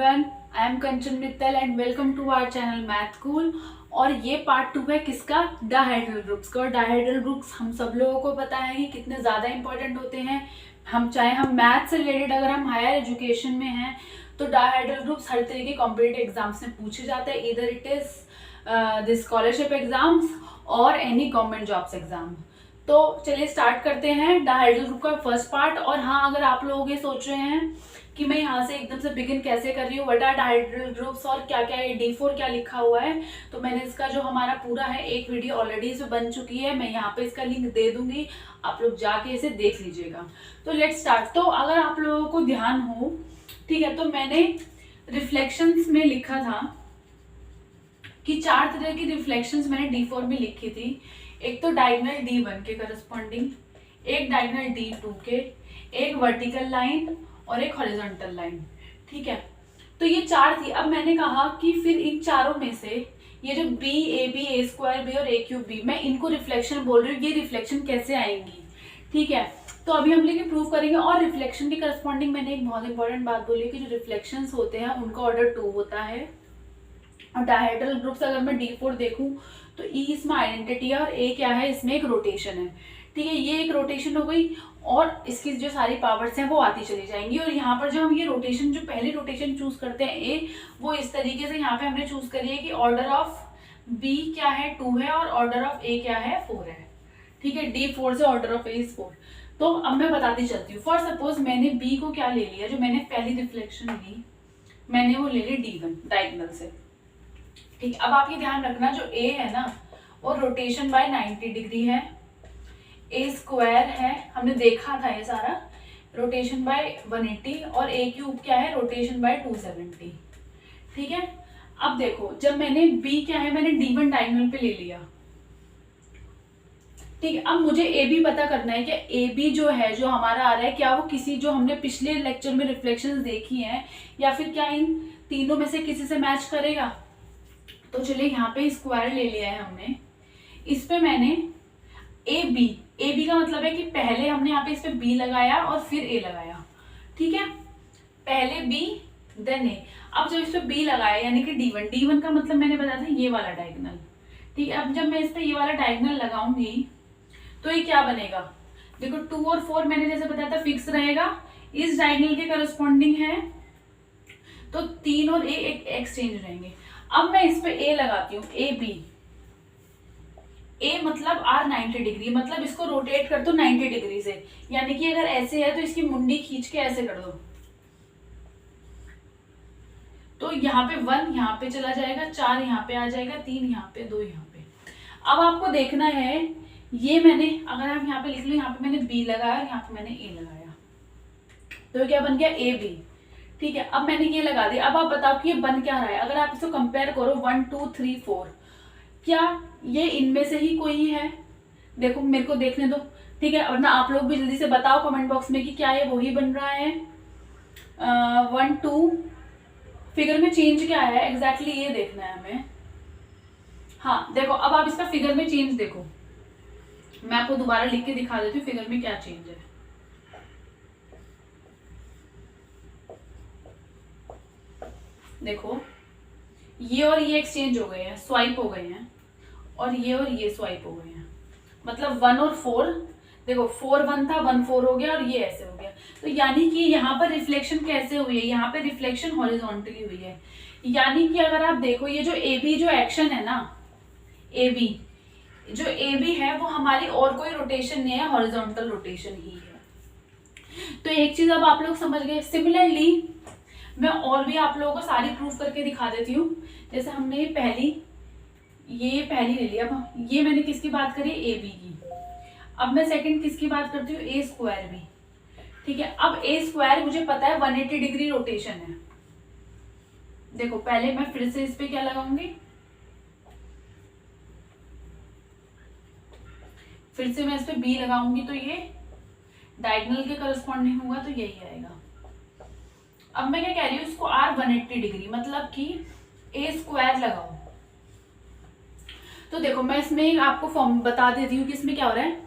Everyone, I am Kanchan Mittal and welcome to our channel math cool. और ये part 2 है किसका? डायहेड्रल ग्रुप्स का। और डायहेड्रल ग्रुप्स हम सब लोगों को पता है कि कितने ज़्यादा इंपॉर्टेंट होते हैं। हम चाहे हम मैथ से रिलेटेड अगर हम हायर एजुकेशन में हैं तो डायहेड्रल ग्रुप्स हर तरह के कॉम्पिटिटिव एग्जाम्स में पूछे जाते हैं, इधर it is the scholarship exams और एनी गवर्नमेंट जॉब्स एग्जाम। तो चलिए स्टार्ट करते हैं डायहेड्रल ग्रुप का फर्स्ट पार्ट। और हाँ, अगर आप लोग ये सोच रहे हैं कि मैं यहाँ से एकदम से बिगिन कैसे कर रही हूँ, व्हाट आर डायहेड्रल ग्रुप्स और क्या क्या है, D4 क्या लिखा हुआ है, तो मैंने इसका जो हमारा पूरा है एक वीडियो ऑलरेडी इसमें बन चुकी है। मैं यहाँ पे इसका लिंक दे दूंगी, आप लोग जाके इसे देख लीजिएगा। तो लेट्स स्टार्ट। तो अगर आप लोगों को ध्यान हो, ठीक है, तो मैंने रिफ्लेक्शंस में लिखा था कि 4 तरह की रिफ्लेक्शंस मैंने D4 में लिखी थी। एक तो डायगोनल D1 के करस्पॉन्डिंग, एक डायगोनल D2 के, एक वर्टिकल लाइन और एक हॉरिजॉन्टल लाइन। ठीक है, तो ये 4 थी। अब मैंने कहा कि फिर इन चारों में से ये जो B, AB, A square B और A क्यूब B, मैं इनको रिफ्लेक्शन बोल रही हूँ, ये रिफ्लेक्शन कैसे आएंगी। ठीक है, तो अभी हम लेके प्रूव करेंगे। और रिफ्लेक्शन के करस्पॉन्डिंग मैंने एक बहुत इंपॉर्टेंट बात बोली कि जो रिफ्लेक्शंस होते हैं उनका ऑर्डर 2 होता है। और डायहेड्रल ग्रुप्स अगर मैं D4 देखूं तो E इसमें आइडेंटिटी है और A क्या है, इसमें एक रोटेशन है। ठीक है, ये एक रोटेशन हो गई और इसकी जो सारी पावर्स हैं वो आती चली जाएंगी। और यहाँ पर जो हम ये रोटेशन, जो पहली रोटेशन चूज करते हैं A, वो इस तरीके से यहाँ पे हमने चूज करी है कि ऑर्डर ऑफ B क्या है 2 है और ऑर्डर ऑफ A क्या है 4 है। ठीक है, D4 से ऑर्डर ऑफ A इज 4। तो अब मैं बताती चलती हूँ। फॉर सपोज मैंने B को क्या ले लिया, जो मैंने पहली रिफ्लेक्शन ली मैंने वो ले ली D1 डायगोनल से। ठीक है, अब आप ये ध्यान रखना जो A है ना वो रोटेशन बाय 90 डिग्री है, A स्क्वायर है, हमने देखा था ये सारा, रोटेशन बाय 180 और A क्यूब क्या है, रोटेशन बाय 270। ठीक है, अब देखो जब मैंने B क्या है, मैंने D1 डायगोनल पे ले लिया। ठीक है, अब मुझे AB पता करना है कि AB जो है, जो हमारा आ रहा है, क्या वो किसी जो हमने पिछले लेक्चर में रिफ्लेक्शंस देखी हैं या फिर क्या इन तीनों में से किसी से मैच करेगा। तो चलिए यहाँ पे स्क्वायर ले लिया है हमने, इस पे मैंने AB का मतलब है कि पहले हमने यहाँ पे इस पे B लगाया और फिर A लगाया। ठीक है, पहले B देन A। अब जब इस पे B लगाया यानी कि D1 का मतलब मैंने बताया था ये वाला डायगोनल। ठीक है, अब जब मैं इस पे ये वाला डायगोनल लगाऊंगी तो ये क्या बनेगा, देखो 2 और 4 मैंने जैसे बताया था फिक्स रहेगा, इस डायगोनल के करस्पॉन्डिंग है, तो 3 और A एक एक्सचेंज रहेंगे। अब मैं इस पे A लगाती हूँ, A मतलब R 90 डिग्री, मतलब इसको रोटेट कर दो 90 डिग्री से, यानी कि अगर ऐसे है तो इसकी मुंडी खींच के ऐसे कर दो, तो यहाँ पे 1 यहाँ पे चला जाएगा, 4 यहाँ पे आ जाएगा, 3 यहाँ पे, 2 यहाँ पे। अब आपको देखना है, ये मैंने अगर आप यहाँ पे लिख लो, यहाँ पे मैंने B लगाया और यहाँ पे मैंने A लगाया, तो क्या बन गया AB। ठीक है, अब मैंने ये लगा दिया। अब आप बताओ कि ये बन क्या रहा है। अगर आप इसको कंपेयर करो 1 2 3 4, क्या ये इनमें से ही कोई है? देखो मेरे को देखने दो। ठीक है, और ना आप लोग भी जल्दी से बताओ कमेंट बॉक्स में कि क्या ये वही बन रहा है। 1 2 फिगर में चेंज क्या है एग्जैक्टली ये देखना है हमें। हाँ देखो, अब आप इसका फिगर में चेंज देखो, मैं आपको दोबारा लिख के दिखा देती हूँ फिगर में क्या चेंज है। देखो ये और ये एक्सचेंज हो गए हैं, स्वाइप हो गए हैं, और ये स्वाइप हो गए हैं, मतलब 1 और 4। देखो 4 1 था, 1 4 हो गया और ये ऐसे हो गया। तो यानी कि यहाँ पर रिफ्लेक्शन कैसे हुई है, यहाँ पे रिफ्लेक्शन हॉरिजॉन्टली हुई है। यानी कि अगर आप देखो ये जो AB जो एक्शन है ना, AB जो AB है वो हमारी और कोई रोटेशन नहीं है, हॉरिजॉन्टल रोटेशन ही है। तो एक चीज अब आप लोग समझ गए। सिमिलरली मैं और भी आप लोगों को सारी प्रूफ करके दिखा देती हूँ। जैसे हमने ये पहली ले लिया, अब ये मैंने किसकी बात करी, AB की। अब मैं सेकंड किसकी बात करती हूँ, A स्क्वायर भी। ठीक है, अब A स्क्वायर मुझे पता है 180 डिग्री रोटेशन है। देखो पहले मैं फिर से इस पे क्या लगाऊंगी, फिर से मैं इस पे B लगाऊंगी, तो ये डायगोनल के करस्पॉन्डिंग होगा, तो यही आएगा। अब मैं क्या कह रही हूँ, इसको R 180 डिग्री मतलब कि A स्क्वायर लगाओ। तो देखो मैं इसमें आपको फॉर्म बता देती हूँ कि इसमें क्या हो रहा है।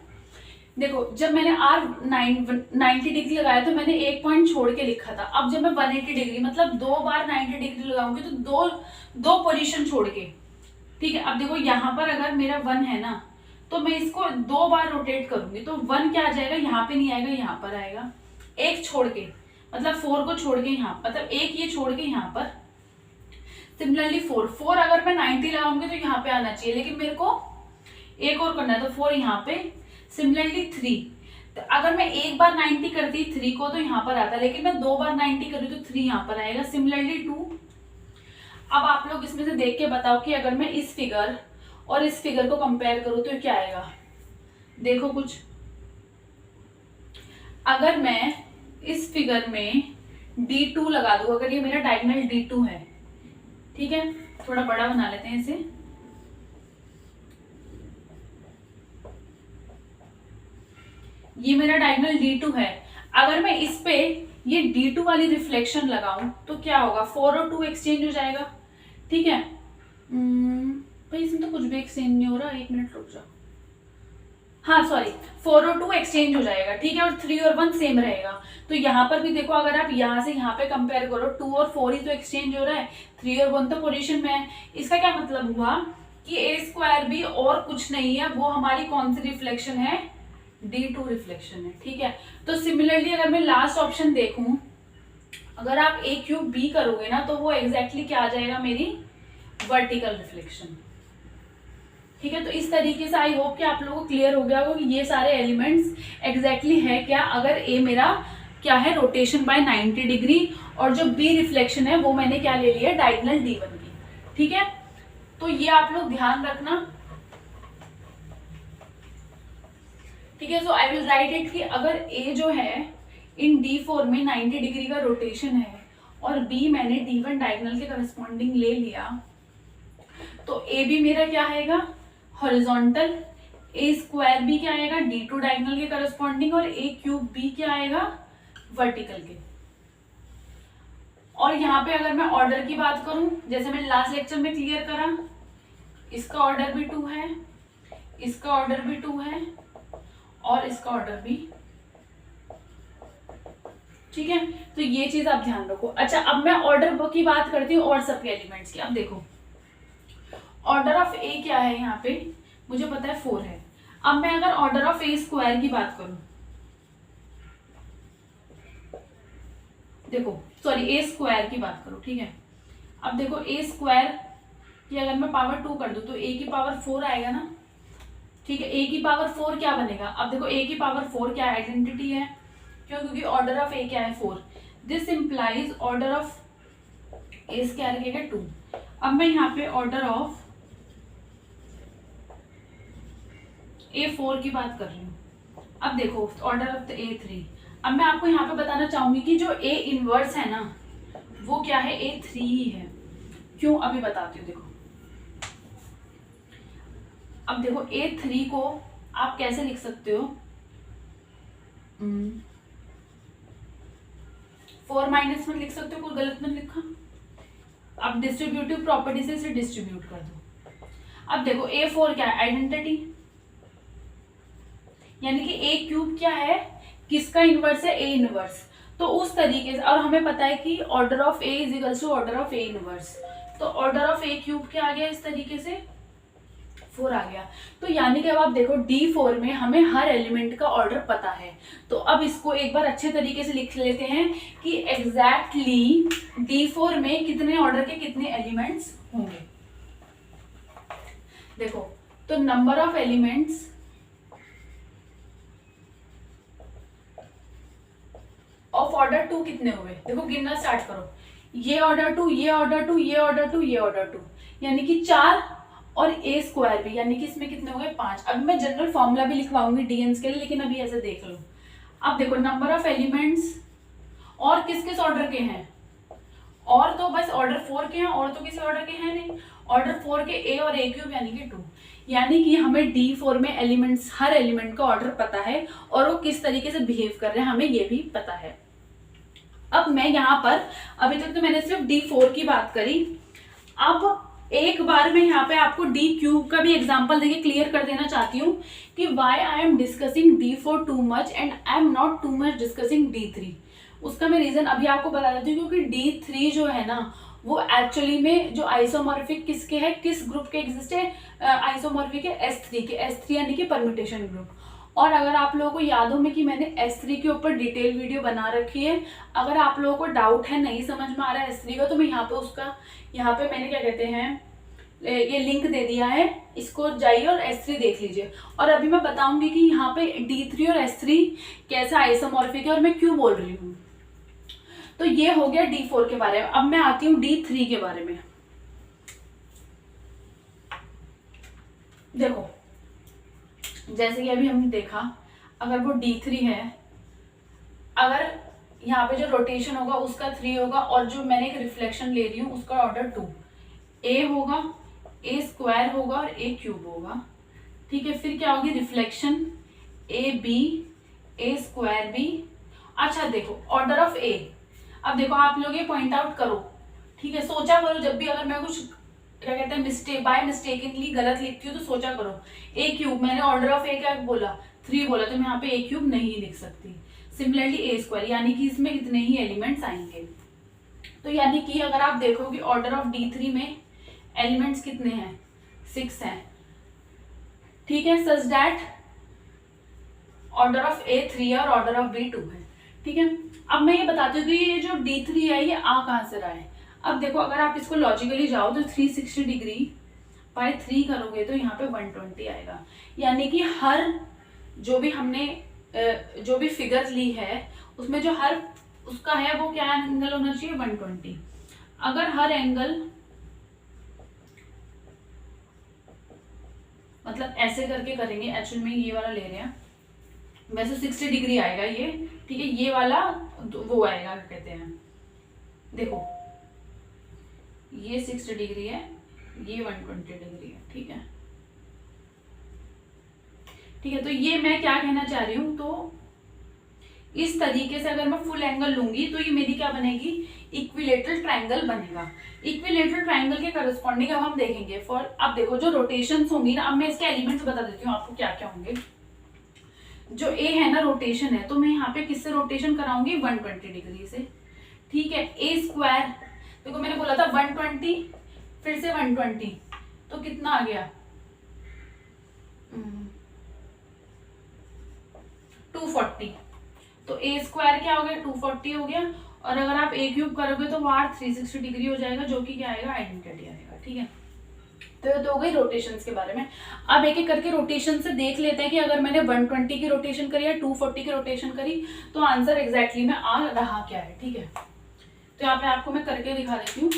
देखो जब मैंने आर 90 डिग्री लगाया तो मैंने एक पॉइंट छोड़ के लिखा था। अब जब मैं 180 डिग्री मतलब 2 बार 90 डिग्री लगाऊंगी तो दो पोजीशन छोड़ के, ठीक है। अब देखो यहाँ पर अगर मेरा 1 है ना, तो मैं इसको 2 बार रोटेट करूंगी तो 1 क्या आ जाएगा, यहाँ पे नहीं आएगा, यहाँ पर आएगा। एक छोड़ के मतलब 4 को छोड़ के यहाँ, मतलब एक ये छोड़ के यहाँ पर। सिमिलरली 4 अगर मैं 90 लगाऊंगी तो यहाँ पे आना चाहिए, लेकिन मेरे को एक और करना है तो 4 यहाँ पे। सिमिलरली 3, तो अगर मैं एक बार 90 करती 3 को तो यहाँ पर आता, लेकिन मैं 2 बार 90 करूँ तो 3 यहाँ पर आएगा। सिमिलरली 2। अब आप लोग इसमें से देख के बताओ कि अगर मैं इस फिगर और इस फिगर को कंपेयर करूँ तो क्या आएगा। देखो कुछ, अगर मैं इस फिगर में D2 लगा दूं, अगर ये मेरा डायगोनल D2 है, ठीक है, थोड़ा बड़ा बना लेते हैं इसे। ये मेरा डायगोनल D2 है। अगर मैं इस पे ये D2 वाली रिफ्लेक्शन लगाऊं तो क्या होगा, 4 और 2 एक्सचेंज हो जाएगा, ठीक है। भाई इसमें तो कुछ भी एक्सचेंज नहीं हो रहा, 1 मिनट रुक जाओ। हाँ सॉरी, 4 और 2 एक्सचेंज हो जाएगा, ठीक है, और 3 और 1 सेम रहेगा। तो यहाँ पर भी देखो, अगर आप यहाँ से यहाँ पे कंपेयर करो, 2 और 4 ही तो एक्सचेंज हो रहा है, 3 और 1 तो पोजीशन में है। इसका क्या मतलब हुआ कि ए स्क्वायर भी और कुछ नहीं है, वो हमारी कौन सी रिफ्लेक्शन है, D2 रिफ्लेक्शन है, ठीक है। तो सिमिलरली अगर मैं लास्ट ऑप्शन देखूं, अगर आप A क्यूब B करोगे ना तो वो एग्जैक्टली क्या आ जाएगा, मेरी वर्टिकल रिफ्लेक्शन, ठीक है। तो इस तरीके से आई होप कि आप लोगों को क्लियर हो गया होगा कि ये सारे एलिमेंट्स एग्जैक्टली है क्या। अगर A मेरा क्या है, रोटेशन बाय 90 डिग्री, और जो B रिफ्लेक्शन है वो मैंने क्या ले लिया, डायगोनल D1 की, ठीक है। तो ये आप लोग ध्यान रखना, ठीक है। सो आई विल राइट इट कि अगर A जो है इन D4 में 90 डिग्री का रोटेशन है और B मैंने D1 डायगोनल के करस्पॉन्डिंग ले लिया, तो A भी मेरा क्या आएगा, हॉरिजॉन्टल। A स्क्वायर भी क्या आएगा, D2 डायगोनल के करस्पॉन्डिंग, और A क्यूब भी क्या आएगा, वर्टिकल के। और यहाँ पे अगर मैं ऑर्डर की बात करूं, जैसे मैंने लास्ट लेक्चर में क्लियर करा, इसका ऑर्डर भी 2 है, इसका ऑर्डर भी 2 है, और इसका ऑर्डर भी, ठीक है। तो ये चीज आप ध्यान रखो। अच्छा, अब मैं ऑर्डर की बात करती हूँ और सबके एलिमेंट्स की। अब देखो ऑर्डर ऑफ ए क्या है, यहाँ पे मुझे पता है 4 है। अब मैं अगर ऑर्डर ऑफ ए स्क्वायर की बात करूं, देखो सॉरी ए स्क्वायर की बात करूं, ठीक है। अब देखो ए स्क्वायर की अगर मैं पावर 2 कर दूं तो ए की पावर 4 आएगा ना, ठीक है। ए की पावर 4 क्या बनेगा, अब देखो ए की पावर 4 क्या आइडेंटिटी है, क्यों, क्योंकि ऑर्डर ऑफ ए क्या है 4। दिस इंप्लाइज ऑर्डर ऑफ ए क्या रहेगा 2। अब मैं यहाँ पे ऑर्डर ऑफ A4 की बात कर रही हूँ। अब देखो ऑर्डर ऑफ द A3। अब मैं आपको यहाँ पे बताना चाहूंगी कि जो A इनवर्स है ना वो क्या है, A3 ही है। क्यों, अभी बताती हूँ। देखो अब देखो A3 को आप कैसे लिख सकते हो, 4 माइनस 1 लिख सकते हो, कोई गलत नहीं लिखा। अब डिस्ट्रीब्यूटिव प्रॉपर्टी से इसे डिस्ट्रीब्यूट कर दो। अब देखो A4 क्या है, आइडेंटिटी, यानी कि A क्यूब क्या है, किसका इनवर्स है, A इनवर्स। तो उस तरीके से, और हमें पता है कि order of A is equals to order of A inverse, तो ऑर्डर ऑफ A क्यूब क्या आ गया, इस तरीके से 4 आ गया। तो यानी कि अब आप देखो D4 में हमें हर एलिमेंट का ऑर्डर पता है। तो अब इसको एक बार अच्छे तरीके से लिख लेते हैं कि एग्जैक्टली D4 में कितने ऑर्डर के कितने एलिमेंट्स होंगे। देखो तो number of elements of order 2 कितने हुए, देखो गिनना स्टार्ट करो। ये ऑर्डर 2, ये ऑर्डर 2, ये ऑर्डर 2, ये ऑर्डर 2, यानी कि 4, और A स्क्वायर भी, यानी कि इसमें कितने हो गए 5। अब मैं जनरल फॉर्मूला भी लिखवाऊंगी DNs के लिए, लेकिन अभी ऐसे देख लो। अब देखो नंबर ऑफ एलिमेंट्स और किस किस ऑर्डर के हैं, और तो बस ऑर्डर 4 के हैं, और तो किसी ऑर्डर के हैं नहीं। ऑर्डर 4 के A और A क्यूब यानी कि 2, यानी कि हमें D4 में एलिमेंट्स, हर एलिमेंट का ऑर्डर पता है और वो किस तरीके से बिहेव कर रहे हैं हमें ये भी पता है। अब मैं यहाँ पर, अभी तक तो मैंने सिर्फ D4 की बात करी, अब एक बार में यहाँ पे आपको डी क्यूब का भी एग्जांपल देके क्लियर कर देना चाहती हूँ कि why I am discussing D four too much and I am not too much discussing D three. उसका मैं रीजन अभी आपको बता देती हूँ, क्योंकि डी थ्री जो है ना वो एक्चुअली में जो आइसोमॉर्फिक किसके है, किस ग्रुप के एग्जिस्ट है, आइसोमॉर्फिक है S3 के, S3 यानी कि परम्यूटेशन ग्रुप। और अगर आप लोगों को याद हो में कि मैंने S3 के ऊपर डिटेल वीडियो बना रखी है, अगर आप लोगों को डाउट है, नहीं समझ में आ रहा है S3 का, तो मैं यहाँ पे उसका, यहाँ पे मैंने क्या कहते हैं ये लिंक दे दिया है, इसको जाइए और S3 देख लीजिए। और अभी मैं बताऊंगी कि यहाँ पे D3 और S3 कैसा आइसोमॉर्फिक है और मैं क्यों बोल रही हूँ। तो ये हो गया D4 के बारे में। अब मैं आती हूँ D3 के बारे में। देखो जैसे कि अभी हमने देखा, अगर वो D3 है, अगर यहाँ पे जो रोटेशन होगा उसका 3 होगा और जो मैंने एक रिफ्लेक्शन ले रही हूँ उसका ऑर्डर 2, A होगा, A स्क्वायर होगा और A क्यूब होगा। ठीक है, फिर क्या होगी reflection AB, A square B। अच्छा देखो ऑर्डर ऑफ A, अब देखो आप लोग ये पॉइंट आउट करो, ठीक है, सोचा करो जब भी अगर मैं कुछ क्या कहते हैं मिस्टेक बाय मिस्टेकनली गलत लिखती हूँ तो सोचा करो। A क्यूब, मैंने ऑर्डर ऑफ A क्या बोला 3 बोला, तो मैं यहाँ पे A क्यूब नहीं लिख सकती। सिमिलरली A स्क्वायर, यानी कि इसमें इतने ही एलिमेंट्स आएंगे। तो यानी कि अगर आप देखोगे ऑर्डर ऑफ D3 में एलिमेंट्स कितने हैं, 6 हैं। ठीक है, सच दैट ऑर्डर ऑफ A 3 है और ऑर्डर ऑफ B 2 है। ठीक है, अब मैं ये बताती हूँ कि ये जो D3 है ये आ कहाँ से रहा है। अब देखो अगर आप इसको लॉजिकली जाओ तो 360 डिग्री बाय 3 करोगे तो यहाँ पे 120 आएगा। यानी कि हर जो भी हमने जो भी फिगर ली है उसमें जो हर उसका है वो क्या एंगल होना चाहिए 120। अगर हर एंगल मतलब ऐसे करके करेंगे, एक्चुअली में ये वाला ले रहे हैं, वैसे 60 डिग्री आएगा ये। ठीक है, ये वाला वो आएगा क्या कहते हैं, देखो ये 60 डिग्री है, ये 120 डिग्री है। ठीक है, ठीक है, तो ये मैं क्या कहना चाह रही हूं, तो इस तरीके से अगर मैं फुल एंगल लूंगी तो ये मेरी क्या बनेगी, इक्विलेटरल ट्रायंगल बनेगा। इक्विलेटरल ट्रायंगल के करस्पॉन्डिंग अब हम देखेंगे फॉर, अब देखो जो रोटेशंस होंगी ना, अब मैं इसके एलिमेंट्स बता देती हूँ आपको क्या क्या होंगे। जो ए है ना रोटेशन है, तो मैं यहाँ पे किससे रोटेशन कराऊंगी 120 डिग्री से। ठीक है, ए स्क्वायर, देखो मैंने बोला था 120 फिर से 120 तो कितना आ गया 240। तो ए स्क्वायर क्या हो गया 240 हो गया, और अगर आप ए क्यूब करोगे तो वो 360 डिग्री हो जाएगा, जो कि क्या आएगा आइडेंटिटी आएगा। ठीक है, तो ये तो हो गई रोटेशंस के बारे में। अब एक एक करके रोटेशन से देख लेते हैं कि अगर मैंने 120 की रोटेशन करी या 240 की रोटेशन करी तो आंसर एग्जैक्टली में आ रहा क्या है। ठीक है, तो यहाँ पे आपको मैं करके दिखा देती हूँ।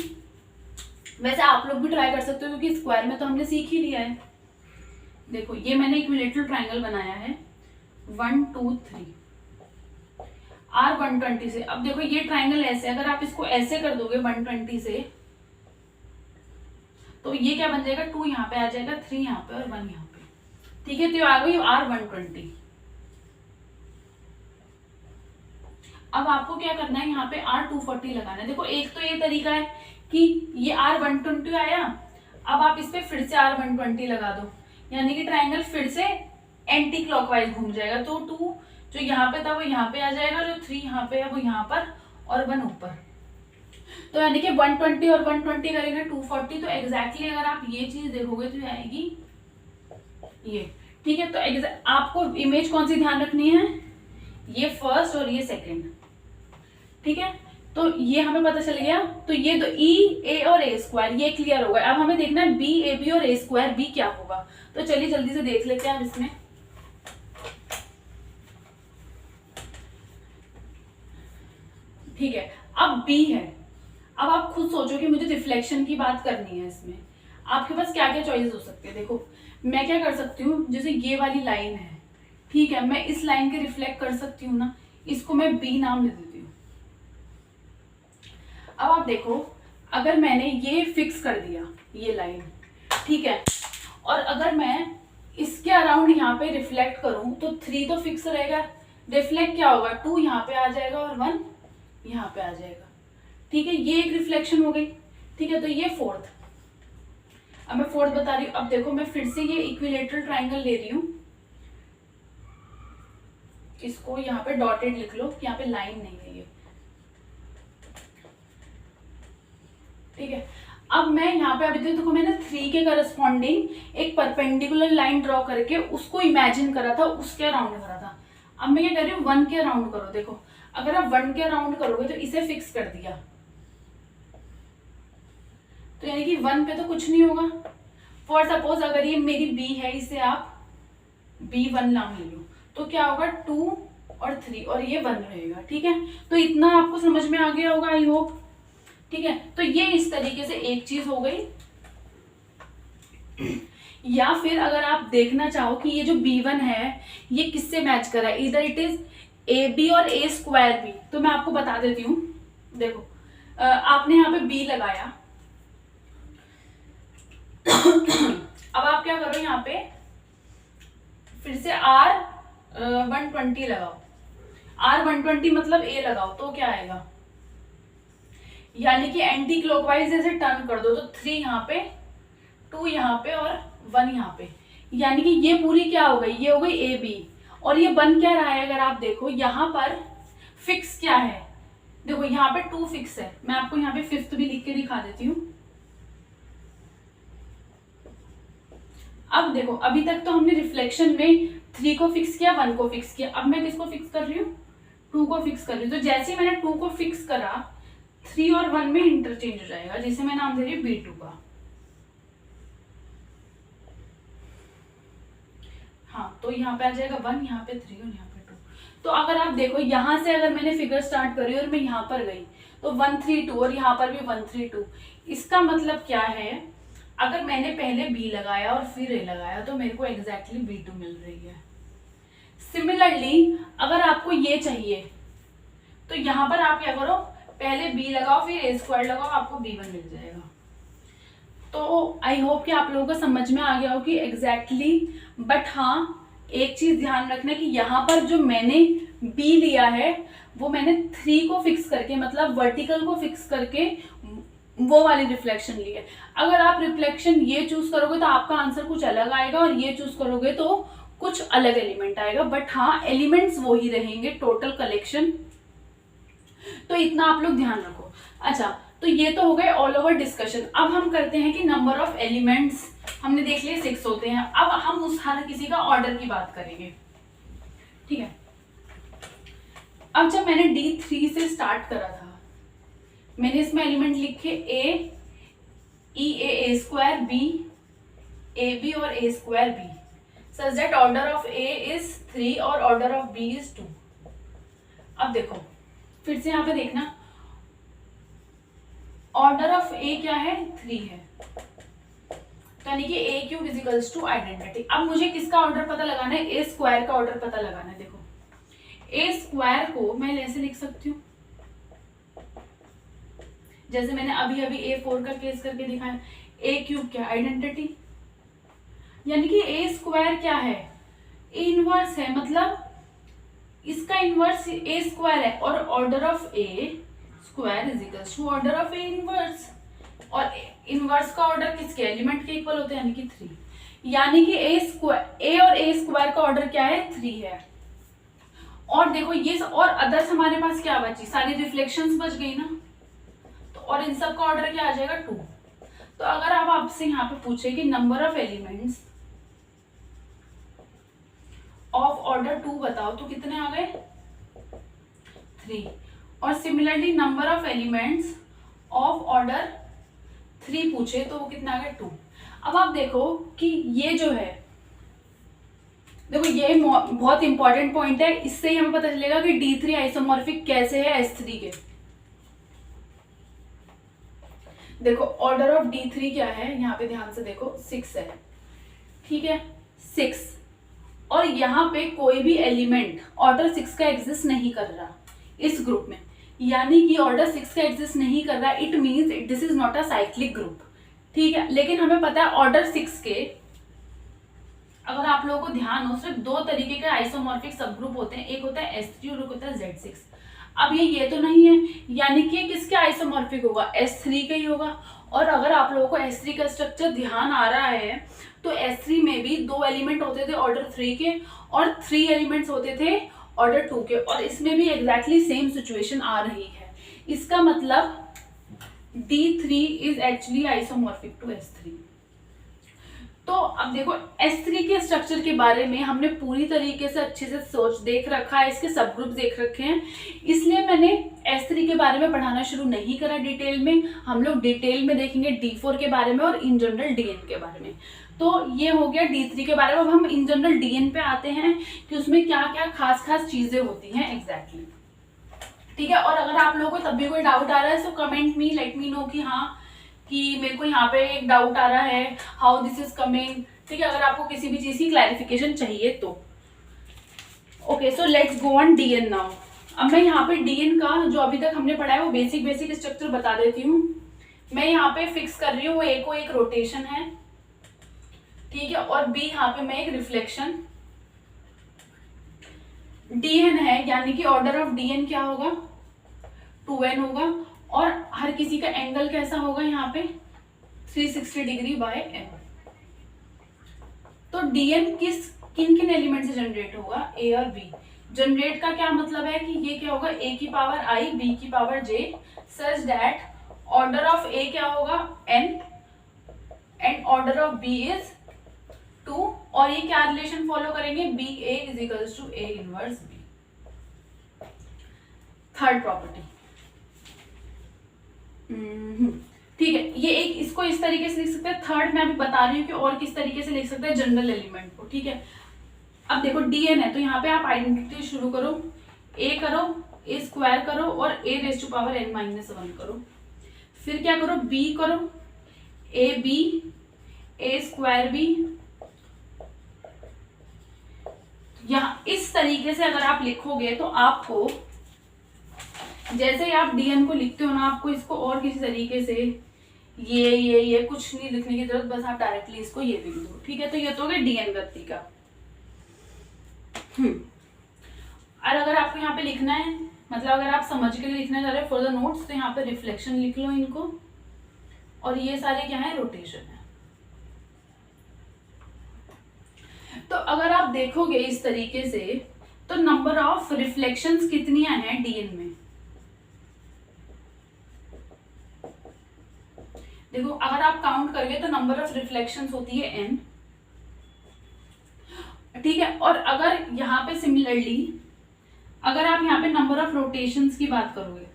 वैसे आप लोग भी ट्राई कर सकते हो क्योंकि स्क्वायर में तो हमने सीख ही लिया है। देखो ये मैंने इक्विलेटरल ट्रायंगल बनाया है 1 2 3 R 120 से। अब देखो ये ट्रायंगल ऐसे, अगर आप इसको ऐसे कर दोगे 120 से तो ये क्या बन जाएगा 2 यहाँ पे आ जाएगा, 3 यहाँ पे और 1 यहाँ पे। ठीक है, तो ये आ गई R 120। अब आपको क्या करना है, यहाँ पे R 240 लगाना है। देखो एक तो ये तरीका है कि ये R 120 आया, अब आप इस पे फिर से R 120 लगा दो, यानी कि ट्रायंगल फिर से एंटी क्लॉकवाइज घूम जाएगा। तो 2 जो यहाँ पे था वो यहाँ पे आ जाएगा, जो 3 यहाँ पे है वो यहाँ पर और 1 ऊपर। तो यानी कि 120 और 120 करेंगे 240। तो एग्जैक्टली अगर आप ये चीज देखोगे तो आएगी ये। ठीक है, तो आपको इमेज कौन सी ध्यान रखनी है, ये फर्स्ट और ये सेकंड। ठीक है, तो ये हमें पता चल गया। तो ये तो ई ए और ए स्क्वायर ये क्लियर होगा। अब हमें देखना है बी ए बी और ए स्क्वायर बी क्या होगा। तो चलिए जल्दी से देख लेते हैं अब इसमें। ठीक है, अब बी है। अब आप खुद सोचो कि मुझे रिफ्लेक्शन की बात करनी है, इसमें आपके पास क्या क्या चॉइस हो सकते हैं। देखो मैं क्या कर सकती हूँ, जैसे ये वाली लाइन है, ठीक है, मैं इस लाइन के रिफ्लेक्ट कर सकती हूँ ना, इसको मैं बी नाम दे देती हूँ। अब आप देखो अगर मैंने ये फिक्स कर दिया ये लाइन, ठीक है, और अगर मैं इसके अराउंड यहाँ पे रिफ्लेक्ट करूं तो 3 तो फिक्स रहेगा, रिफ्लेक्ट क्या होगा 2 यहाँ पे आ जाएगा और 1 यहाँ पे आ जाएगा। ठीक है, ये एक रिफ्लेक्शन हो गई। ठीक है, तो ये फोर्थ। अब मैं फोर्थ बता रही हूँ। अब देखो मैं फिर से ये इक्विलेटरल ट्राइंगल ले रही हूँ, इसको यहाँ पे डॉटेड लिख लो, यहाँ पे लाइन नहीं है ये, ठीक है। अब मैं यहाँ पे अभी तक देखो मैंने 3 के करस्पॉन्डिंग एक परपेंडिकुलर लाइन ड्रॉ करके उसको इमेजिन करा था, उसके अराउंड करा था। अब मैं क्या कर रही हूँ, 1 के अराउंड करो। देखो अगर आप 1 के अराउंड करोगे तो इसे फिक्स कर दिया, तो यानी कि 1 पे तो कुछ नहीं होगा। फॉर सपोज अगर ये मेरी बी है, इसे आप B1 नाम ले लो, तो क्या होगा 2 और 3 और ये 1 रहेगा, ठीक है। तो इतना आपको समझ में आ गया होगा आई होप, ठीक है। तो ये इस तरीके से एक चीज हो गई। या फिर अगर आप देखना चाहो कि ये जो B1 है ये किससे मैच कर रहा है, इधर इट इज AB और A स्क्वायर B, तो मैं आपको बता देती हूँ। देखो आपने यहाँ पे B लगाया, अब आप क्या करो, यहाँ पे फिर से R120 लगाओ, R120 मतलब A लगाओ, तो क्या आएगा, यानी कि एंटी क्लॉकवाइज ऐसे टर्न कर दो, तो 3 यहाँ पे, 2 यहाँ पे और 1 यहाँ पे, यानी कि ये पूरी क्या हो गई, ये हो गई AB। और ये बन क्या रहा है, अगर आप देखो यहाँ पर फिक्स क्या है, देखो यहाँ पे 2 फिक्स है। मैं आपको यहाँ पे 5th भी लिख के दिखा देती हूँ। अब देखो अभी तक तो हमने रिफ्लेक्शन में 3 को फिक्स किया, 1 को फिक्स किया। अब मैं किसको फिक्स कर रही हूँ, 2 को फिक्स कर रही हूँ। तो जैसे ही मैंने 2 को फिक्स करा, 3 और 1 में इंटरचेंज हो जाएगा, जिसे मैं नाम दे रही हूँ B2 का। हाँ, तो यहाँ पे आ जाएगा 1, यहाँ पे 3 और यहाँ पे 2। तो अगर आप देखो यहाँ से अगर मैंने फिगर स्टार्ट करी और मैं यहाँ पर गई, तो 1 3 2 और यहाँ पर भी 1 3 2। इसका मतलब क्या है, अगर मैंने पहले B लगाया और फिर A लगाया, तो मेरे को एग्जैक्टली B2 मिल रही है। सिमिलरली अगर आपको ये चाहिए, तो यहाँ पर आप क्या करो, पहले B लगाओ फिर A स्क्वायर लगाओ, आपको B1 मिल जाएगा। तो आई होप कि आप लोगों को समझ में आ गया हो कि एग्जैक्टली। बट हाँ, एक चीज ध्यान रखना कि यहाँ पर जो मैंने B लिया है वो मैंने 3 को फिक्स करके, मतलब वर्टिकल को फिक्स करके वो वाली रिफ्लेक्शन ली है। अगर आप रिफ्लेक्शन ये चूज करोगे तो आपका आंसर कुछ अलग आएगा, और ये चूज करोगे तो कुछ अलग एलिमेंट आएगा। बट हाँ, एलिमेंट्स वो ही रहेंगे, टोटल कलेक्शन। तो इतना आप लोग ध्यान रखो। अच्छा, तो ये तो हो गए ऑल ओवर डिस्कशन। अब हम करते हैं कि नंबर ऑफ एलिमेंट्स हमने देख लिए 6 होते हैं। अब हम उस हर किसी का ऑर्डर की बात करेंगे, ठीक है। अब जब मैंने D3 से स्टार्ट करा था, मैंने इसमें एलिमेंट लिखे A स्क्वायर B, AB और A square B, such that order of A is 3 और ऑर्डर ऑफ B इज 2। अब देखो फिर से यहाँ पे देखना, ऑर्डर ऑफ A क्या है, 3 है, तो यानी कि A cube equals to identity. अब मुझे किसका ऑर्डर पता लगाना है, A स्क्वायर का ऑर्डर पता लगाना है। देखो A स्क्वायर को मैं ऐसे लिख सकती हूँ, जैसे मैंने अभी अभी A4 का केस करके दिखाया। A क्यूब क्या, आइडेंटिटी, यानी कि A स्क्वायर क्या है, A इनवर्स है, मतलब इसका इनवर्स A स्क्वायर है, और order of A square is equals to order of A inverse. और इनवर्स का ऑर्डर किसके, एलिमेंट के इक्वल होते हैं, यानी कि 3। यानी कि A और A स्क्वायर का ऑर्डर क्या है, 3 है। और देखो ये और अदर्स हमारे पास क्या बची, सारी रिफ्लेक्शंस बच गई ना, तो और इन सब का ऑर्डर क्या आ जाएगा, 2। तो अगर आप आपसे यहाँ पे पूछे कि number of elements of order 2 बताओ, तो कितने आ गए, 3। और similarly number of elements of order 3 पूछे तो वो कितना आ गया, 2। अब आप देखो कि ये जो है, देखो ये बहुत इंपॉर्टेंट पॉइंट है, इससे ही हमें पता चलेगा कि D3 आइसोमॉर्फिक कैसे है S3 के। देखो ऑर्डर ऑफ D3 क्या है, यहाँ पे ध्यान से देखो 6 है, ठीक है, 6। और यहाँ पे कोई भी एलिमेंट ऑर्डर 6 का एग्जिस्ट नहीं कर रहा इस ग्रुप में, यानी कि ऑर्डर 6 का एग्जिस्ट नहीं कर रहा, it means this is not a cyclic group, ठीक है। लेकिन हमें पता है ऑर्डर 6 के, अगर आप लोगों को ध्यान हो, सिर्फ 2 तरीके के आइसोमॉर्फिक सब ग्रुप होते हैं, एक होता है S3 और एक होता है Z6। अब ये तो नहीं है, यानी कि किसके आइसोमॉर्फिक होगा, S3 का ही होगा। और अगर आप लोगों को S3 का स्ट्रक्चर ध्यान आ रहा है तो S3 में भी 2 एलिमेंट होते थे ऑर्डर 3 के और 3 एलिमेंट्स होते थे ऑर्डर 2 के, और इसमें भी एग्जैक्टली सेम सिचुएशन आ रही है। इसका मतलब D3 is actually isomorphic to S3। तो अब देखो S3 के स्ट्रक्चर के बारे में हमने पूरी तरीके से अच्छे से सोच देख रखा है, इसके सब ग्रुप देख रखे हैं, इसलिए मैंने S3 के बारे में पढ़ाना शुरू नहीं करा डिटेल में। हम लोग डिटेल में देखेंगे D4 के बारे में और इन जनरल DN के बारे में। तो ये हो गया D3 के बारे में। अब हम इन जनरल DN पे आते हैं कि उसमें क्या क्या खास खास चीजें होती हैं एग्जैक्टली। ठीक है, और अगर आप लोगों को तब भी कोई डाउट आ रहा है तो comment me, let me know कि हाँ कि मेरे को यहाँ पे एक डाउट आ रहा है, हाउ दिस इज कमिंग। ठीक है, अगर आपको किसी भी चीज की क्लैरिफिकेशन चाहिए तो। Okay, so let's go on DN now. अब मैं यहाँ पे DN का जो अभी तक हमने पढ़ा है वो बेसिक स्ट्रक्चर बता देती हूँ। मैं यहाँ पे फिक्स कर रही हूँ, वो A को एक रोटेशन है, ठीक है, और B यहाँ पे मैं एक रिफ्लेक्शन। DN है, यानी कि ऑर्डर ऑफ DN क्या होगा, 2n होगा, और हर किसी का एंगल कैसा होगा यहाँ पे 360 डिग्री बाय m। तो DN किन किन एलिमेंट से जनरेट होगा, A और B। जनरेट का क्या मतलब है कि ये क्या होगा, A की पावर I, B की power J, such that order of A क्या होगा n and order of B is 2, और ये क्या रिलेशन फॉलो करेंगे, BA is equals to A inverse B। Third property, ठीक है, ये एक इसको इस तरीके से लिख सकते हैं। थर्ड मैं अभी बता रही हूँ कि और किस तरीके से लिख सकते हैं जनरल एलिमेंट को। ठीक है, अब देखो DN है तो यहाँ पे आप आइडेंटिटी शुरू करो, A करो, A स्क्वायर करो और A raise to power n-1 करो। फिर क्या करो, B करो, AB, A स्क्वायर B। यहाँ इस तरीके से अगर आप लिखोगे तो आपको, जैसे ही आप DN को लिखते हो ना, आपको इसको और किसी तरीके से ये कुछ नहीं लिखने की जरूरत, बस आप डायरेक्टली इसको ये लिख दो। ठीक है, तो ये तो हो गया DN गति का। और अगर आपको यहाँ पे लिखना है, मतलब अगर आप समझ के लिए लिखना चाह रहे हो फॉर द नोट्स, तो यहाँ पे रिफ्लेक्शन लिख लो इनको, और ये सारे क्या है, रोटेशन है। तो अगर आप देखोगे इस तरीके से तो नंबर ऑफ रिफ्लेक्शंस कितनी हैं DN में, देखो अगर आप काउंट करोगे तो नंबर ऑफ रिफ्लेक्शंस होती है n। ठीक है, और अगर यहाँ पे सिमिलरली अगर आप यहाँ पे नंबर ऑफ रोटेशंस की बात करोगे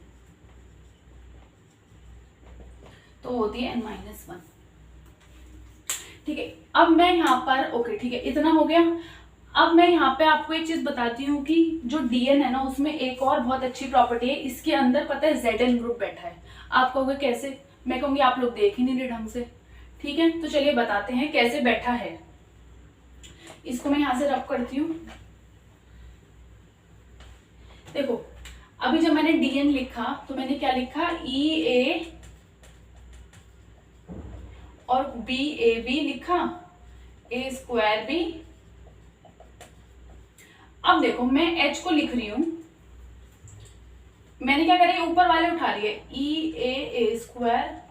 तो होती है n-1। ठीक है, अब मैं यहाँ पर, ओके ठीक है, इतना हो गया। अब मैं यहाँ पे आपको एक चीज बताती हूँ कि जो DN है ना, उसमें एक और बहुत अच्छी प्रॉपर्टी है, इसके अंदर पता है ZN ग्रुप बैठा है। आप कहोगे कैसे, मैं कहूंगी आप लोग देख ही नहीं रहे ढंग से। ठीक है, तो चलिए बताते हैं कैसे बैठा है। इसको मैं यहां से रब करती हूँ। देखो अभी जब मैंने DN लिखा तो मैंने क्या लिखा, EA और BAB लिखा, A स्क्वायर B। अब देखो मैं H को लिख रही हूं, मैंने क्या करा, ऊपर वाले उठा लिए, EA स्क्वायर,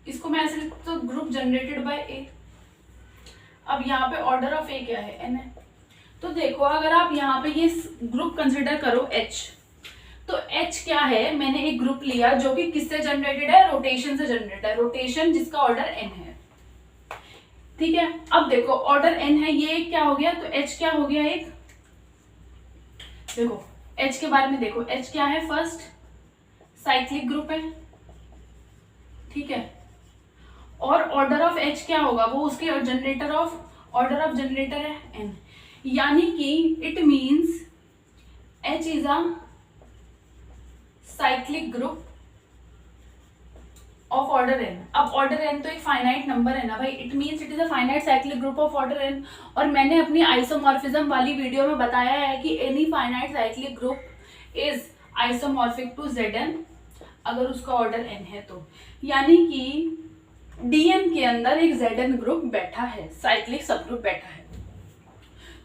इसको मैं ऐसे लिख तो ग्रुप जनरेटेड बाय A। अब यहाँ पे ऑर्डर ऑफ A क्या है, n है। तो देखो अगर आप यहाँ पे ये ग्रुप कंसिडर करो H, तो H क्या है, मैंने एक ग्रुप लिया जो कि किससे जनरेटेड है, रोटेशन से जनरेटेड है, रोटेशन जिसका ऑर्डर n है। ठीक है, अब देखो ऑर्डर n है, ये क्या हो गया, तो H क्या हो गया एक, देखो H के बारे में देखो, H क्या है, फर्स्ट साइक्लिक ग्रुप है। ठीक है, और ऑर्डर ऑफ H क्या होगा, वो उसके generator off, order of generator है n, यानी कि it means H is a cyclic group of order n। अब ऑर्डर n तो एक फाइनाइट नंबर है ना भाई, it means it is a finite cyclic group of order n। और मैंने अपनी आइसोमॉर्फिज्म वाली वीडियो में बताया है कि any finite cyclic group is isomorphic to Zn अगर उसका ऑर्डर n है तो, यानी कि DN के अंदर एक Zn ग्रुप बैठा है, साइक्लिक सब ग्रुप बैठा है।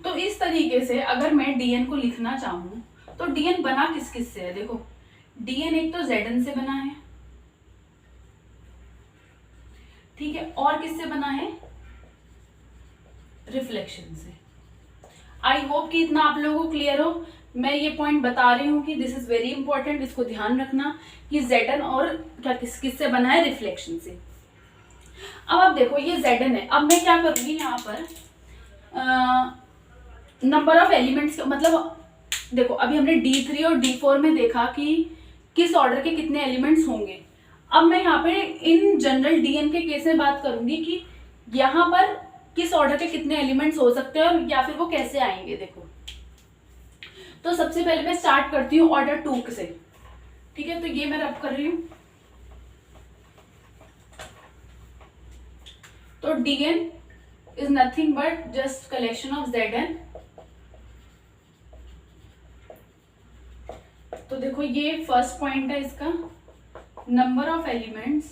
तो इस तरीके से अगर मैं DN को लिखना चाहूँ तो DN बना किस किस से है, देखो DN एक तो Zn से बना है, ठीक है, और किससे बना है? रिफ्लेक्शन से। आई होप कि इतना आप लोगों को क्लियर हो। मैं ये पॉइंट बता रही हूँ कि दिस इज वेरी इंपॉर्टेंट, इसको ध्यान रखना कि Zn और क्या किससे बना है? रिफ्लेक्शन से। अब आप देखो ये Zn है, अब मैं क्या करूंगी यहाँ पर नंबर ऑफ एलिमेंट्स, मतलब देखो अभी हमने D3 और D4 में देखा कि किस ऑर्डर के कितने एलिमेंट्स होंगे। अब मैं यहाँ पे इन जनरल Dn के केस में बात करूंगी कि यहाँ पर किस ऑर्डर के कितने एलिमेंट्स हो सकते हैं और या फिर वो कैसे आएंगे। देखो तो सबसे पहले मैं स्टार्ट करती हूँ ऑर्डर 2 से, ठीक है, तो ये मैं रब कर रही हूँ। तो Dn is nothing but just collection of Zn। तो देखो ये फर्स्ट पॉइंट है इसका, number of elements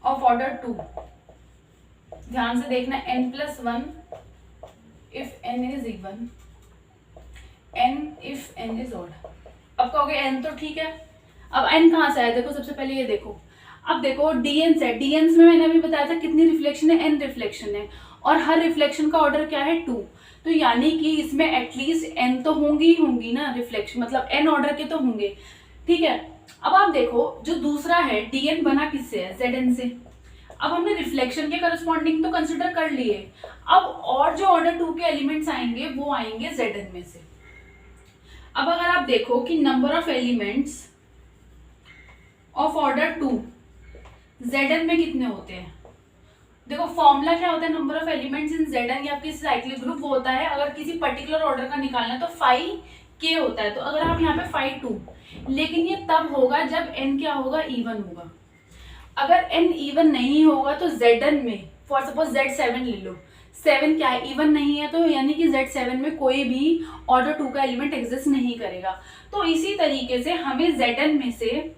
of order 2। ध्यान से देखना, n+1 if n is even, n if n is odd. अब कहोगे n तो ठीक है, अब n कहाँ से आया? देखो सबसे पहले ये देखो, अब देखो DN है, DNs में मैंने अभी बताया था कितनी रिफ्लेक्शन है? n रिफ्लेक्शन है, और हर रिफ्लेक्शन का ऑर्डर क्या है? 2। तो यानी कि इसमें एटलीस्ट n तो होंगी ना रिफ्लेक्शन, मतलब n ऑर्डर के तो होंगे, ठीक है। अब आप देखो जो दूसरा है Dn बना किससे है? Zn से। अब हमने रिफ्लेक्शन के करस्पॉन्डिंग तो कंसिडर कर लिए, अब और जो ऑर्डर 2 के एलिमेंट्स आएंगे वो आएंगे Zn में से। अब अगर आप देखो कि number of elements of order 2 Zn में कितने होते हैं? देखो फॉर्मूला क्या होता है number of elements in Zn या किसी साइक्लिक ग्रुप? वो होता है अगर किसी पर्टिकुलर ऑर्डर का निकालना है तो फाई k होता है। तो अगर आप यहाँ पे फाई 2, लेकिन ये तब होगा जब n क्या होगा? इवन होगा। अगर n इवन नहीं होगा तो Zn में फॉर सपोज Z7 ले लो, 7 क्या है? इवन नहीं है, तो यानी कि Z7 में कोई भी ऑर्डर 2 का एलिमेंट एग्जिस्ट नहीं करेगा। तो इसी तरीके से हमें Zn में से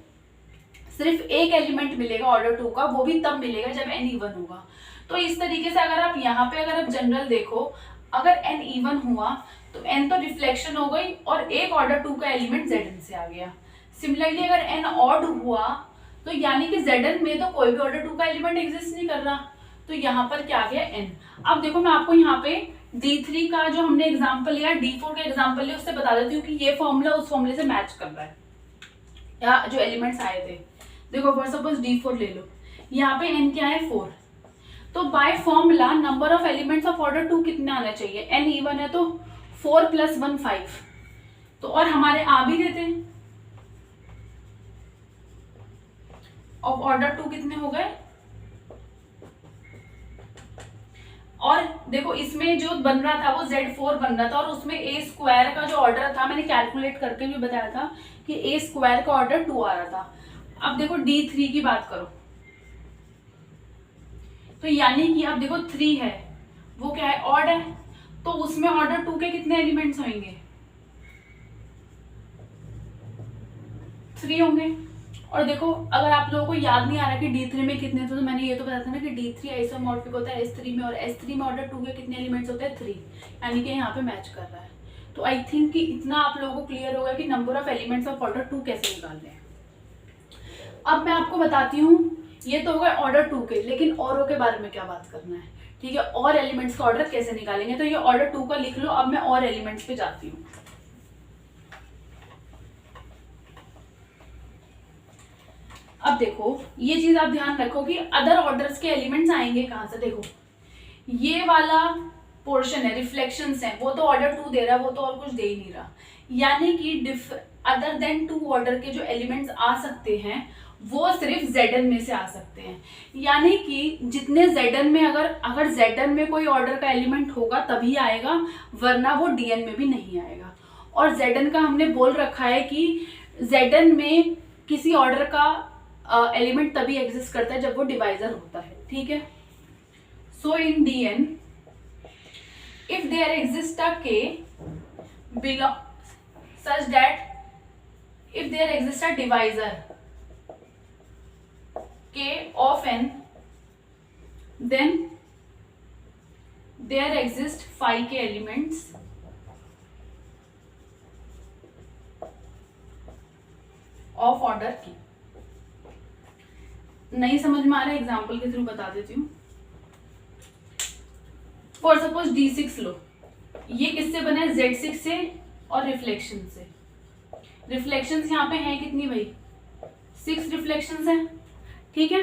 सिर्फ एक एलिमेंट मिलेगा ऑर्डर 2 का, वो भी तब मिलेगा जब n इवन होगा। तो इस तरीके से अगर आप यहाँ पे अगर आप जनरल देखो, अगर n इवन हुआ तो n तो रिफ्लेक्शन हो गई और एक ऑर्डर 2 का एलिमेंट Zn से आ गया। सिमिलरली अगर n ऑड हुआ तो यानी कि Zn में तो कोई भी ऑर्डर 2 का एलिमेंट एग्जिस्ट नहीं कर रहा, तो यहाँ पर क्या आ गया? n। अब देखो मैं आपको यहाँ पे D3 का जो हमने एग्जाम्पल लिया, D4 का एग्जाम्पल लिया, उससे बता देती हूँ कि ये फॉर्मूला उस फॉर्मूले से मैच कर रहा है या जो एलिमेंट्स आए थे। देखो फॉर सपोज D4 ले लो, यहाँ पे n क्या है? 4। तो by formula number of elements of order 2 कितने आना चाहिए? n इवन है तो 4 + 1 5, तो और हमारे आ भी देते हैं। ऑफ ऑर्डर 2 कितने हो गए? और देखो इसमें जो बन रहा था वो Z4 बन रहा था, और उसमें a² का जो ऑर्डर था मैंने कैलकुलेट करके भी बताया था कि a² का ऑर्डर 2 आ रहा था। अब देखो D3 की बात करो, तो यानी कि अब देखो 3 है, वो क्या है? ऑड है, तो उसमें ऑर्डर 2 के कितने एलिमेंट्स होंगे? 3 होंगे। और देखो अगर आप लोगों को याद नहीं आ रहा कि D3 में कितने थे, तो मैंने ये तो बताया था ना कि D3 आइसोमॉर्फिक होता है S3 में, और S3 में ऑर्डर 2 के कितने एलिमेंट्स होते हैं? 3, यानी कि यहाँ पे मैच कर रहा है। तो आई थिंक कि इतना आप लोगों को क्लियर होगा कि number of elements of order 2 कैसे निकालने हैं। अब मैं आपको बताती हूँ, ये तो होगा ऑर्डर 2 के, लेकिन औरों के बारे में क्या बात करना है, ठीक है, और एलिमेंट्स का ऑर्डर कैसे निकालेंगे। तो ये ऑर्डर 2 का लिख लो। अब मैं और एलिमेंट्स पे जाती हूँ। अब देखो ये चीज आप ध्यान रखो कि अदर ऑर्डर्स के एलिमेंट्स आएंगे कहां से। देखो ये वाला पोर्शन है, रिफ्लेक्शंस है, वो तो ऑर्डर 2 दे रहा है, वो तो और कुछ दे ही नहीं रहा, यानी कि अदर देन 2 ऑर्डर के जो एलिमेंट्स आ सकते हैं वो सिर्फ Zn में से आ सकते हैं। यानी कि जितने Zn में अगर Zn में कोई ऑर्डर का एलिमेंट होगा तभी आएगा, वरना वो Dn में भी नहीं आएगा। और Zn का हमने बोल रखा है कि Zn में किसी ऑर्डर का एलिमेंट तभी एग्जिस्ट करता है जब वो डिवाइजर होता है, ठीक है। सो इन Dn if there exists a k belong such that if there exists a divisor k of n, then there exist phi k elements of order की। नहीं समझ में आ रहा है, एग्जाम्पल के थ्रू बता देती हूँ। फॉर सपोज D6 लो, ये किससे बना है? Z6 से और रिफ्लेक्शन से। रिफ्लेक्शंस यहाँ पे हैं कितनी भाई? 6 रिफ्लेक्शंस हैं, ठीक है।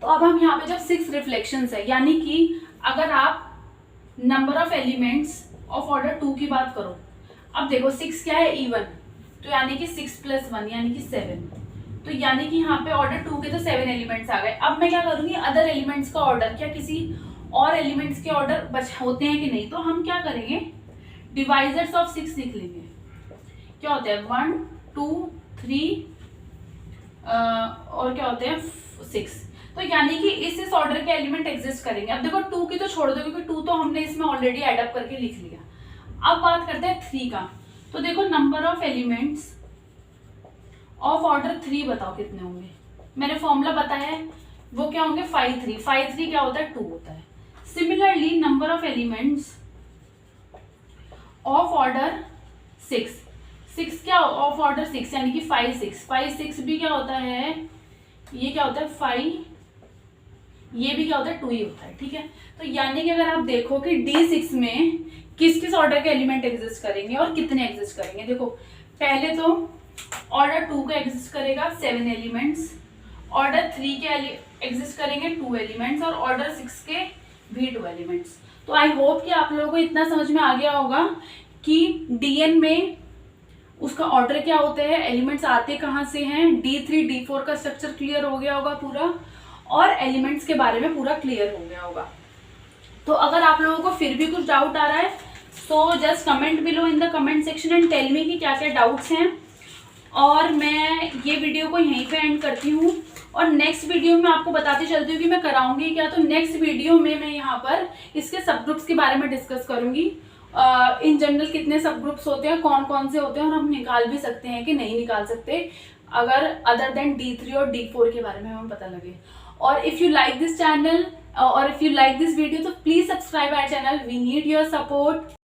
तो अब हम यहाँ पे जब 6 रिफ्लेक्शंस है, यानी कि अगर आप number of elements of order 2 की बात करो, अब देखो 6 क्या है? इवन, तो यानी कि 6 + 1 यानी कि 7, तो यानी कि यहाँ पे ऑर्डर 2 के तो 7 एलिमेंट्स आ गए। अब मैं क्या करूंगी? अदर एलिमेंट्स का ऑर्डर, क्या किसी और एलिमेंट्स के ऑर्डर बच होते हैं कि नहीं, तो हम क्या करेंगे? डिवाइजर्स ऑफ 6 लिख लेंगे। क्या होता है? 1 2 3 और क्या होते हैं? 6। तो यानी कि इस ऑर्डर के एलिमेंट एग्जिस्ट करेंगे। अब देखो 2 की तो छोड़ दो, क्योंकि 2 तो हमने इसमें ऑलरेडी एड अप करके लिख लिया। अब बात करते हैं 3 का। तो देखो number of elements of order 3 बताओ कितने होंगे? मैंने फॉर्मूला बताया है, वो क्या होंगे? 5 3। 5 3 क्या होता है? 2 होता है। Similarly number of elements of order 6, 6 क्या? ऑफ ऑर्डर 6 यानी कि 5 6। 5 6 भी क्या होता है? ये क्या होता है? 5, ये भी क्या होता है? 2 ही होता है, ठीक है। तो यानी कि अगर आप देखो कि D6 में किस किस ऑर्डर के एलिमेंट एग्जिस्ट करेंगे और कितने एग्जिस्ट करेंगे। देखो पहले तो ऑर्डर 2 का एग्जिस्ट करेगा 7 एलिमेंट्स, ऑर्डर 3 के एग्जिस्ट करेंगे 2 एलिमेंट्स और ऑर्डर 6 के भी 2 एलिमेंट्स। तो आई होप कि आप लोगों को इतना समझ में आ गया होगा कि DN में उसका ऑर्डर क्या होता है, एलिमेंट्स आते कहाँ से हैं। D3 D4 का स्ट्रक्चर क्लियर हो गया होगा पूरा, और एलिमेंट्स के बारे में पूरा क्लियर हो गया होगा। तो अगर आप लोगों को फिर भी कुछ डाउट आ रहा है, so just comment below in the comment section and tell me कि क्या क्या डाउट्स हैं। और मैं ये वीडियो को यहीं पे एंड करती हूँ, और नेक्स्ट वीडियो में आपको बताती चलती हूँ कि मैं कराऊंगी क्या। तो नेक्स्ट वीडियो में मैं यहाँ पर इसके सब ग्रुप्स के बारे में डिस्कस करूंगी। इन जनरल कितने सब ग्रुप्स होते हैं, कौन कौन से होते हैं, और हम निकाल भी सकते हैं कि नहीं निकाल सकते, अगर अदर देन D3 और D4 के बारे में हमें पता लगे। और if you like this channel और if you like this video, तो please subscribe our channel. We need your support.